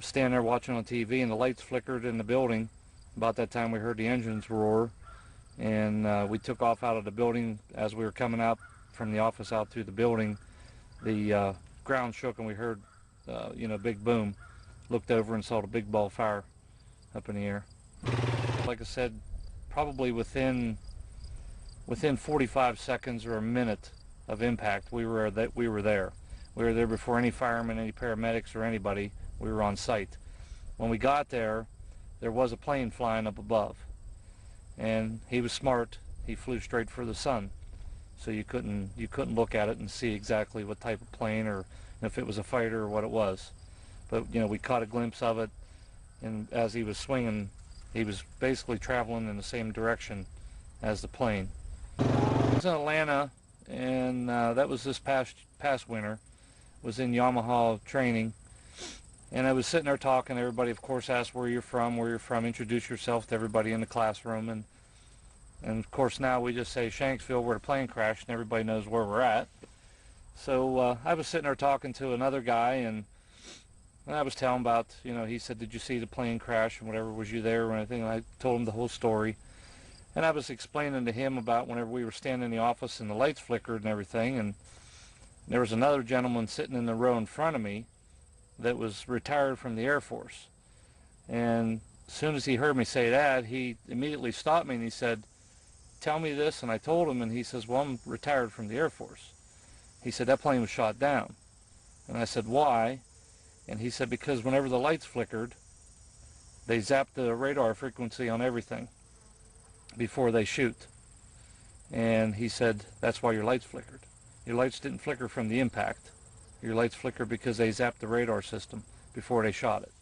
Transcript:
standing there watching on TV, and the lights flickered in the building. About that time we heard the engines roar, and we took off out of the building. As we were coming out from the office out through the building, the ground shook and we heard big boom. Looked over and saw the big ball of fire up in the air. Like I said, probably within 45 seconds or a minute of impact, we were there. We were there before any firemen, any paramedics, or anybody. We were on site. When we got there, there was a plane flying up above, and he was smart. He flew straight for the sun, so you couldn't look at it and see exactly what type of plane or if it was a fighter or what it was. But we caught a glimpse of it, and as he was swinging, he was basically traveling in the same direction as the plane. I was in Atlanta, and that was this past winter. Was in Yamaha training, and I was sitting there talking. Everybody, of course, asked where you're from, introduce yourself to everybody in the classroom, and of course now we just say Shanksville, where the plane crashed, and everybody knows where we're at. So I was sitting there talking to another guy, and I was telling about, he said, did you see the plane crash and whatever, was you there or anything? And I told him the whole story, and I was explaining to him about whenever we were standing in the office and the lights flickered and everything, and there was another gentleman sitting in the row in front of me that was retired from the Air Force. And as soon as he heard me say that, he immediately stopped me and he said, tell me this. And I told him, and he says, well, I'm retired from the Air Force. He said, that plane was shot down. And I said, why? And he said, because whenever the lights flickered, they zapped the radar frequency on everything before they shoot. And he said, that's why your lights flickered. Your lights didn't flicker from the impact. Your lights flickered because they zapped the radar system before they shot it.